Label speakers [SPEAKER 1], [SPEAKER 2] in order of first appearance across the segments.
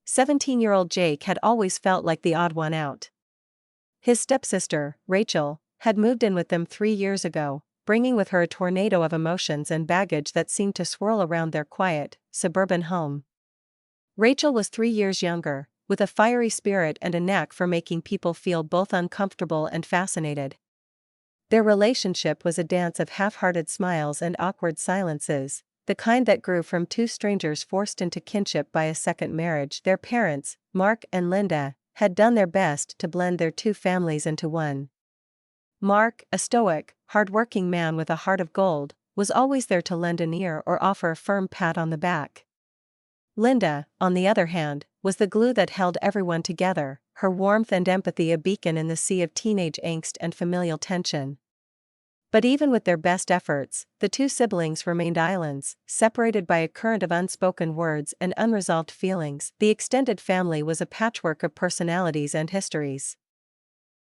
[SPEAKER 1] 17-year-old Jake had always felt like the odd one out. His stepsister, Rachel, had moved in with them 3 years ago, bringing with her a tornado of emotions and baggage that seemed to swirl around their quiet, suburban home. Rachel was 3 years younger, with a fiery spirit and a knack for making people feel both uncomfortable and fascinated. Their relationship was a dance of half-hearted smiles and awkward silences, the kind that grew from two strangers forced into kinship by a second marriage. Their parents, Mark and Linda, had done their best to blend their two families into one. Mark, a stoic, hard-working man with a heart of gold, was always there to lend an ear or offer a firm pat on the back. Linda, on the other hand, was the glue that held everyone together, her warmth and empathy a beacon in the sea of teenage angst and familial tension. But even with their best efforts, the two siblings remained islands, separated by a current of unspoken words and unresolved feelings. The extended family was a patchwork of personalities and histories.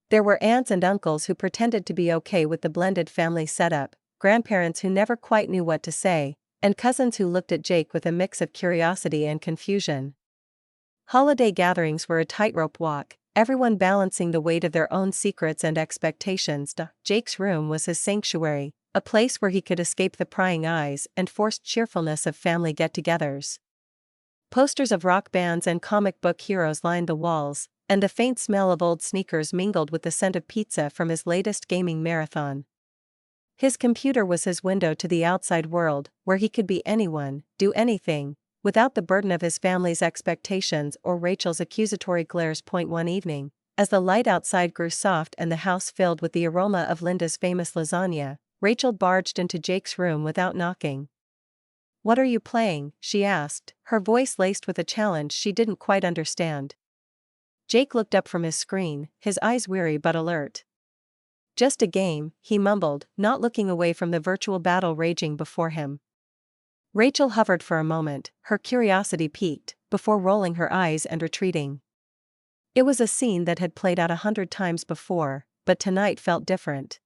[SPEAKER 1] There were aunts and uncles who pretended to be okay with the blended family setup, grandparents who never quite knew what to say, and cousins who looked at Jake with a mix of curiosity and confusion. Holiday gatherings were a tightrope walk, everyone balancing the weight of their own secrets and expectations. Jake's room was his sanctuary, a place where he could escape the prying eyes and forced cheerfulness of family get-togethers. Posters of rock bands and comic book heroes lined the walls, and the faint smell of old sneakers mingled with the scent of pizza from his latest gaming marathon. His computer was his window to the outside world, where he could be anyone, do anything, without the burden of his family's expectations or Rachel's accusatory glares. One evening, as the light outside grew soft and the house filled with the aroma of Linda's famous lasagna, Rachel barged into Jake's room without knocking. "What are you playing?" she asked, her voice laced with a challenge she didn't quite understand. Jake looked up from his screen, his eyes weary but alert. "Just a game," he mumbled, not looking away from the virtual battle raging before him. Rachel hovered for a moment, her curiosity piqued, before rolling her eyes and retreating. It was a scene that had played out 100 times before, but tonight felt different.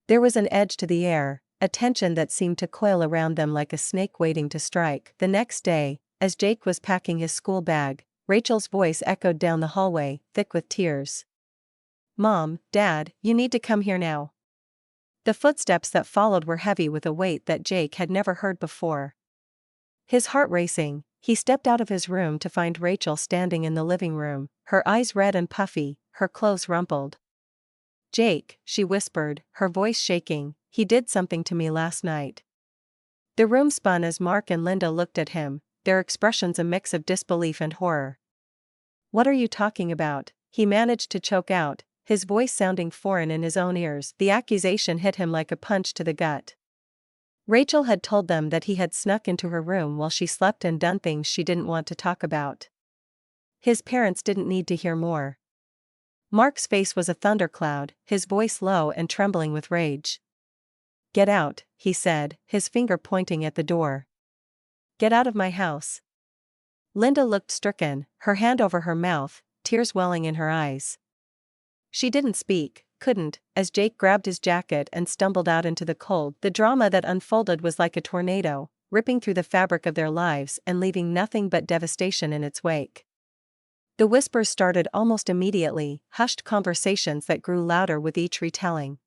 [SPEAKER 1] There was an edge to the air, a tension that seemed to coil around them like a snake waiting to strike. The next day, as Jake was packing his school bag, Rachel's voice echoed down the hallway, thick with tears. "Mom, Dad, you need to come here now." The footsteps that followed were heavy with a weight that Jake had never heard before. His heart racing, he stepped out of his room to find Rachel standing in the living room, her eyes red and puffy, her clothes rumpled. "Jake," she whispered, her voice shaking, "he did something to me last night." The room spun as Mark and Linda looked at him, their expressions a mix of disbelief and horror. "What are you talking about?" he managed to choke out, his voice sounding foreign in his own ears. The accusation hit him like a punch to the gut. Rachel had told them that he had snuck into her room while she slept and done things she didn't want to talk about. His parents didn't need to hear more. Mark's face was a thundercloud, his voice low and trembling with rage. "Get out," he said, his finger pointing at the door. "Get out of my house." Linda looked stricken, her hand over her mouth, tears welling in her eyes. She didn't speak, couldn't, as Jake grabbed his jacket and stumbled out into the cold. The drama that unfolded was like a tornado, ripping through the fabric of their lives and leaving nothing but devastation in its wake. The whispers started almost immediately, hushed conversations that grew louder with each retelling.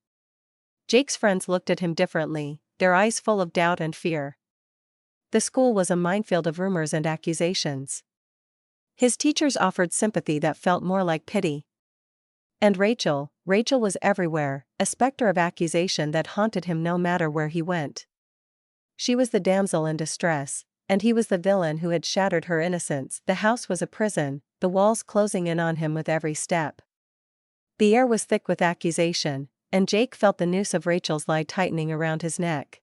[SPEAKER 1] Jake's friends looked at him differently, their eyes full of doubt and fear. The school was a minefield of rumors and accusations. His teachers offered sympathy that felt more like pity. And Rachel was everywhere, a specter of accusation that haunted him no matter where he went. She was the damsel in distress, and he was the villain who had shattered her innocence. The house was a prison, the walls closing in on him with every step. The air was thick with accusation, and Jake felt the noose of Rachel's lie tightening around his neck.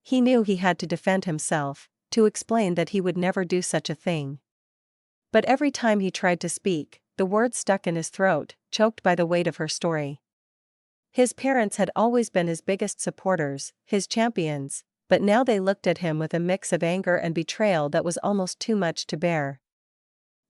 [SPEAKER 1] He knew he had to defend himself, to explain that he would never do such a thing. But every time he tried to speak, the words stuck in his throat, choked by the weight of her story. His parents had always been his biggest supporters, his champions, but now they looked at him with a mix of anger and betrayal that was almost too much to bear.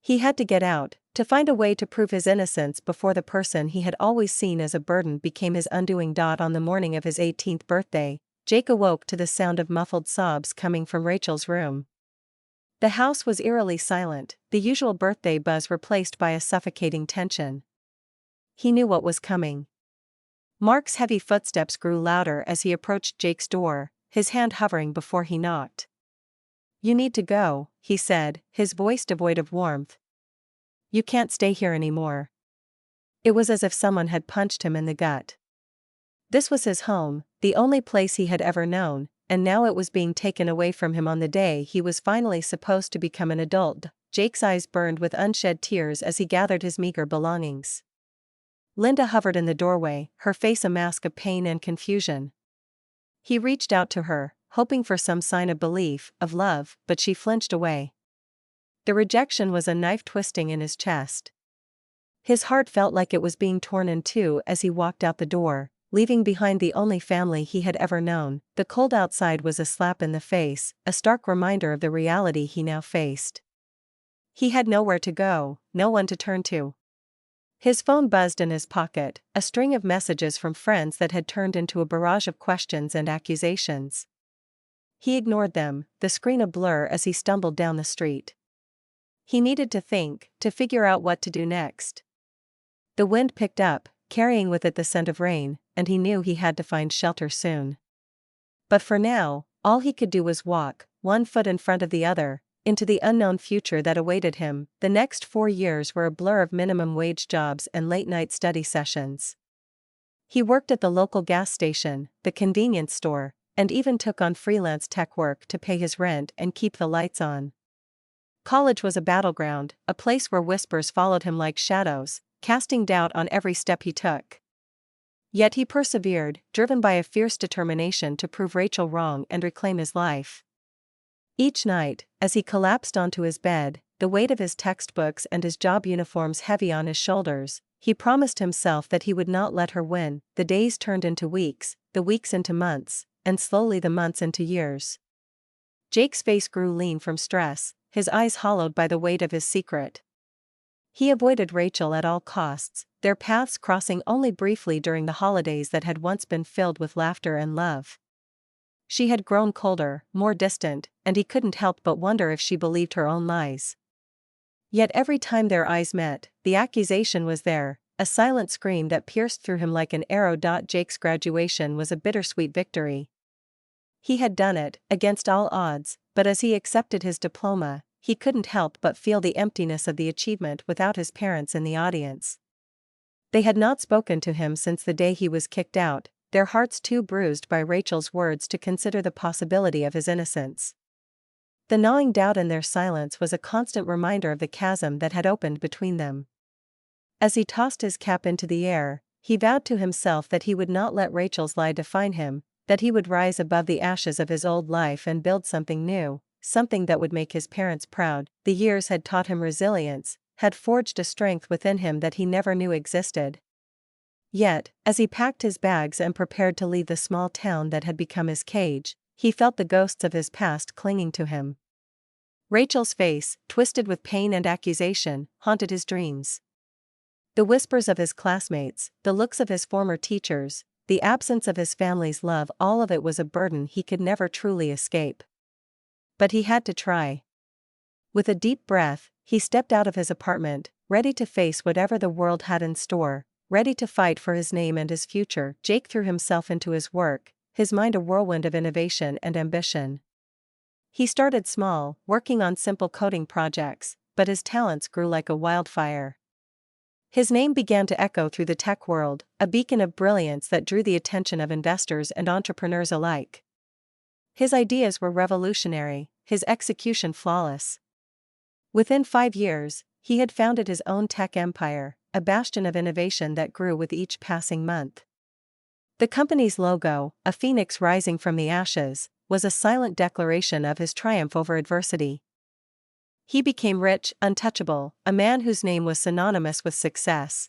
[SPEAKER 1] He had to get out, to find a way to prove his innocence before the person he had always seen as a burden became his undoing. On the morning of his 18th birthday, Jake awoke to the sound of muffled sobs coming from Rachel's room. The house was eerily silent, the usual birthday buzz replaced by a suffocating tension. He knew what was coming. Mark's heavy footsteps grew louder as he approached Jake's door, his hand hovering before he knocked. "You need to go," he said, his voice devoid of warmth. "You can't stay here anymore." It was as if someone had punched him in the gut. This was his home, the only place he had ever known, and now it was being taken away from him on the day he was finally supposed to become an adult. Jake's eyes burned with unshed tears as he gathered his meager belongings. Linda hovered in the doorway, her face a mask of pain and confusion. He reached out to her, hoping for some sign of belief, of love, but she flinched away. The rejection was a knife twisting in his chest. His heart felt like it was being torn in two as he walked out the door, leaving behind the only family he had ever known. The cold outside was a slap in the face, a stark reminder of the reality he now faced. He had nowhere to go, no one to turn to. His phone buzzed in his pocket, a string of messages from friends that had turned into a barrage of questions and accusations. He ignored them, the screen a blur as he stumbled down the street. He needed to think, to figure out what to do next. The wind picked up, carrying with it the scent of rain, and he knew he had to find shelter soon. But for now, all he could do was walk, one foot in front of the other, into the unknown future that awaited him. The next 4 years were a blur of minimum wage jobs and late-night study sessions. He worked at the local gas station, the convenience store, and even took on freelance tech work to pay his rent and keep the lights on. College was a battleground, a place where whispers followed him like shadows, casting doubt on every step he took. Yet he persevered, driven by a fierce determination to prove Rachel wrong and reclaim his life. Each night, as he collapsed onto his bed, the weight of his textbooks and his job uniforms heavy on his shoulders, he promised himself that he would not let her win. The days turned into weeks, the weeks into months, and slowly the months into years. Jake's face grew lean from stress, his eyes hollowed by the weight of his secret. He avoided Rachel at all costs, their paths crossing only briefly during the holidays that had once been filled with laughter and love. She had grown colder, more distant, and he couldn't help but wonder if she believed her own lies. Yet every time their eyes met, the accusation was there, a silent scream that pierced through him like an arrow. Jake's graduation was a bittersweet victory. He had done it, against all odds, but as he accepted his diploma, he couldn't help but feel the emptiness of the achievement without his parents in the audience. They had not spoken to him since the day he was kicked out, their hearts too bruised by Rachel's words to consider the possibility of his innocence. The gnawing doubt in their silence was a constant reminder of the chasm that had opened between them. As he tossed his cap into the air, he vowed to himself that he would not let Rachel's lie define him, that he would rise above the ashes of his old life and build something new, something that would make his parents proud. The years had taught him resilience, had forged a strength within him that he never knew existed. Yet, as he packed his bags and prepared to leave the small town that had become his cage, he felt the ghosts of his past clinging to him. Rachel's face, twisted with pain and accusation, haunted his dreams. The whispers of his classmates, the looks of his former teachers, the absence of his family's love, all of it was a burden he could never truly escape. But he had to try. With a deep breath, he stepped out of his apartment, ready to face whatever the world had in store, ready to fight for his name and his future. Jake threw himself into his work, his mind a whirlwind of innovation and ambition. He started small, working on simple coding projects, but his talents grew like a wildfire. His name began to echo through the tech world, a beacon of brilliance that drew the attention of investors and entrepreneurs alike. His ideas were revolutionary, his execution flawless. Within 5 years, he had founded his own tech empire, a bastion of innovation that grew with each passing month. The company's logo, a phoenix rising from the ashes, was a silent declaration of his triumph over adversity. He became rich, untouchable, a man whose name was synonymous with success.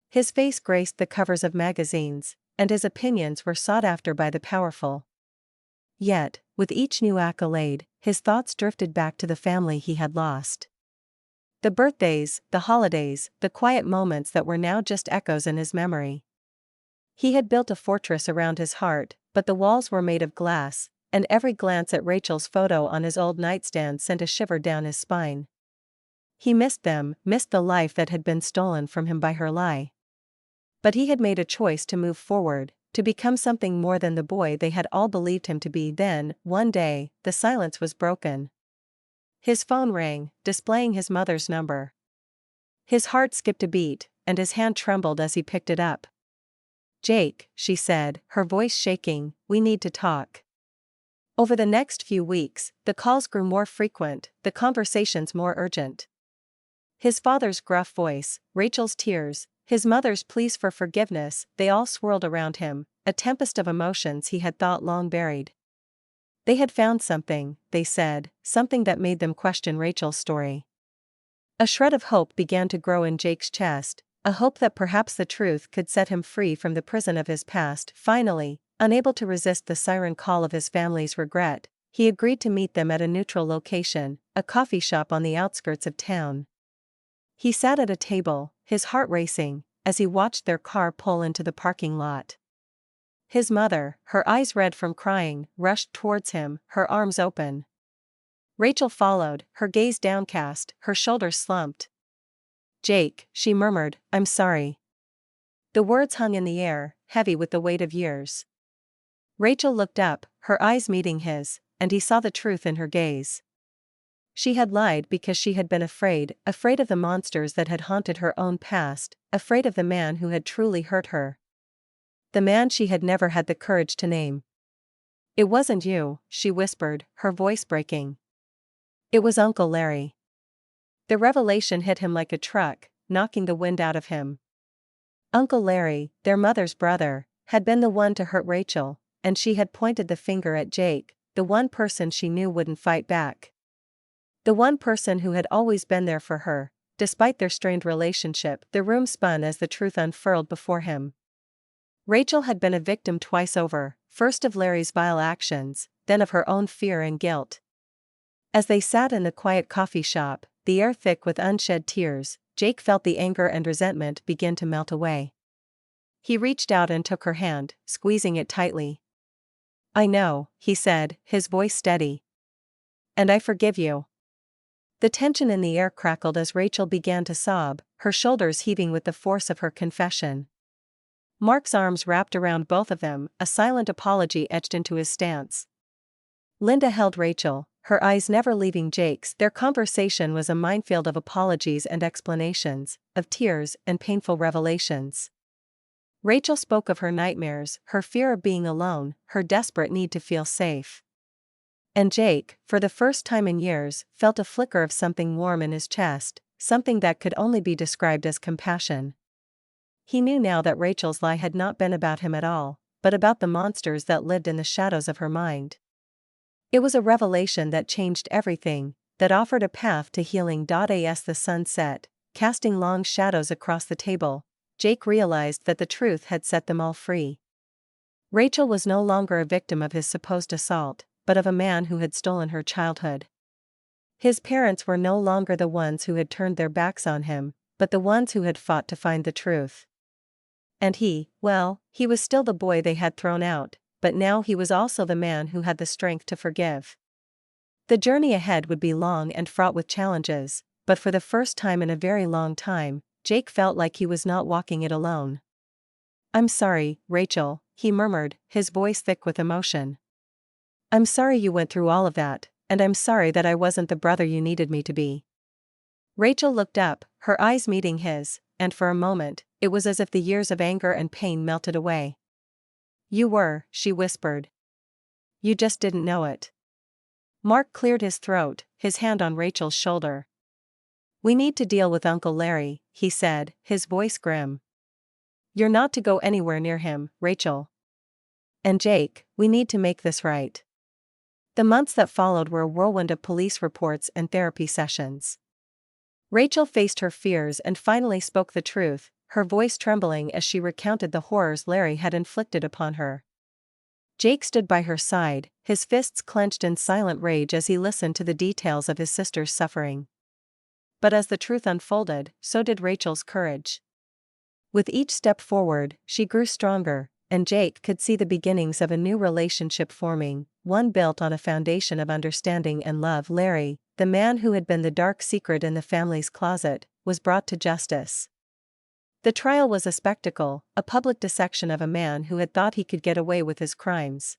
[SPEAKER 1] His face graced the covers of magazines, and his opinions were sought after by the powerful. Yet, with each new accolade, his thoughts drifted back to the family he had lost. The birthdays, the holidays, the quiet moments that were now just echoes in his memory. He had built a fortress around his heart, but the walls were made of glass, and every glance at Rachel's photo on his old nightstand sent a shiver down his spine. He missed them, missed the life that had been stolen from him by her lie. But he had made a choice to move forward, to become something more than the boy they had all believed him to be. Then, one day, the silence was broken. His phone rang, displaying his mother's number. His heart skipped a beat, and his hand trembled as he picked it up. "Jake," she said, her voice shaking, "we need to talk." Over the next few weeks, the calls grew more frequent, the conversations more urgent. His father's gruff voice, Rachel's tears, his mother's pleas for forgiveness, they all swirled around him, a tempest of emotions he had thought long buried. They had found something, they said, something that made them question Rachel's story. A shred of hope began to grow in Jake's chest, a hope that perhaps the truth could set him free from the prison of his past. Finally, unable to resist the siren call of his family's regret, he agreed to meet them at a neutral location, a coffee shop on the outskirts of town. He sat at a table, his heart racing, as he watched their car pull into the parking lot. His mother, her eyes red from crying, rushed towards him, her arms open. Rachel followed, her gaze downcast, her shoulders slumped. "Jake," she murmured, "I'm sorry." The words hung in the air, heavy with the weight of years. Rachel looked up, her eyes meeting his, and he saw the truth in her gaze. She had lied because she had been afraid of the monsters that had haunted her own past, afraid of the man who had truly hurt her. The man she had never had the courage to name. "It wasn't you," she whispered, her voice breaking. "It was Uncle Larry." The revelation hit him like a truck, knocking the wind out of him. Uncle Larry, their mother's brother, had been the one to hurt Rachel, and she had pointed the finger at Jake, the one person she knew wouldn't fight back. The one person who had always been there for her, despite their strained relationship. The room spun as the truth unfurled before him. Rachel had been a victim twice over, first of Larry's vile actions, then of her own fear and guilt. As they sat in the quiet coffee shop, the air thick with unshed tears, Jake felt the anger and resentment begin to melt away. He reached out and took her hand, squeezing it tightly. "I know," he said, his voice steady. "And I forgive you." The tension in the air crackled as Rachel began to sob, her shoulders heaving with the force of her confession. Mark's arms wrapped around both of them, a silent apology etched into his stance. Linda held Rachel, her eyes never leaving Jake's. Their conversation was a minefield of apologies and explanations, of tears and painful revelations. Rachel spoke of her nightmares, her fear of being alone, her desperate need to feel safe. And Jake, for the first time in years, felt a flicker of something warm in his chest, something that could only be described as compassion. He knew now that Rachel's lie had not been about him at all, but about the monsters that lived in the shadows of her mind. It was a revelation that changed everything, that offered a path to healing. As the sun set, casting long shadows across the table, Jake realized that the truth had set them all free. Rachel was no longer a victim of his supposed assault, but of a man who had stolen her childhood. His parents were no longer the ones who had turned their backs on him, but the ones who had fought to find the truth. And he was still the boy they had thrown out, but now he was also the man who had the strength to forgive. The journey ahead would be long and fraught with challenges, but for the first time in a very long time, Jake felt like he was not walking it alone. "I'm sorry, Rachel," he murmured, his voice thick with emotion. "I'm sorry you went through all of that, and I'm sorry that I wasn't the brother you needed me to be." Rachel looked up, her eyes meeting his, and for a moment, it was as if the years of anger and pain melted away. "You were," she whispered. "You just didn't know it." Mark cleared his throat, his hand on Rachel's shoulder. "We need to deal with Uncle Larry," he said, his voice grim. "You're not to go anywhere near him, Rachel. And Jake, we need to make this right." The months that followed were a whirlwind of police reports and therapy sessions. Rachel faced her fears and finally spoke the truth, her voice trembling as she recounted the horrors Larry had inflicted upon her. Jake stood by her side, his fists clenched in silent rage as he listened to the details of his sister's suffering. But as the truth unfolded, so did Rachel's courage. With each step forward, she grew stronger, and Jake could see the beginnings of a new relationship forming, one built on a foundation of understanding and love. Larry, the man who had been the dark secret in the family's closet, was brought to justice. The trial was a spectacle, a public dissection of a man who had thought he could get away with his crimes.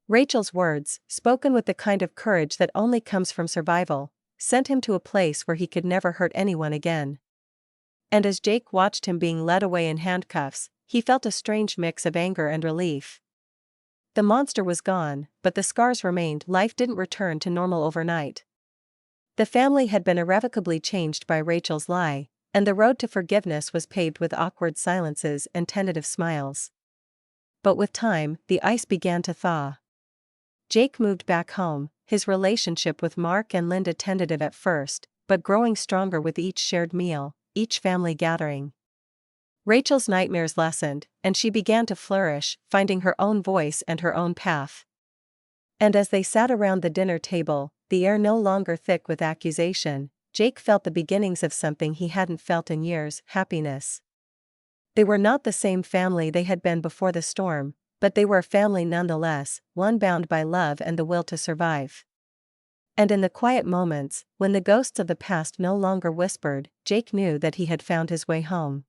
[SPEAKER 1] Rachel's words, spoken with the kind of courage that only comes from survival, sent him to a place where he could never hurt anyone again. And as Jake watched him being led away in handcuffs, he felt a strange mix of anger and relief. The monster was gone, but the scars remained. Life didn't return to normal overnight. The family had been irrevocably changed by Rachel's lie, and the road to forgiveness was paved with awkward silences and tentative smiles. But with time, the ice began to thaw. Jake moved back home, his relationship with Mark and Linda tentative at first, but growing stronger with each shared meal, each family gathering. Rachel's nightmares lessened, and she began to flourish, finding her own voice and her own path. And as they sat around the dinner table, the air no longer thick with accusation, Jake felt the beginnings of something he hadn't felt in years: happiness. They were not the same family they had been before the storm, but they were a family nonetheless, one bound by love and the will to survive. And in the quiet moments, when the ghosts of the past no longer whispered, Jake knew that he had found his way home.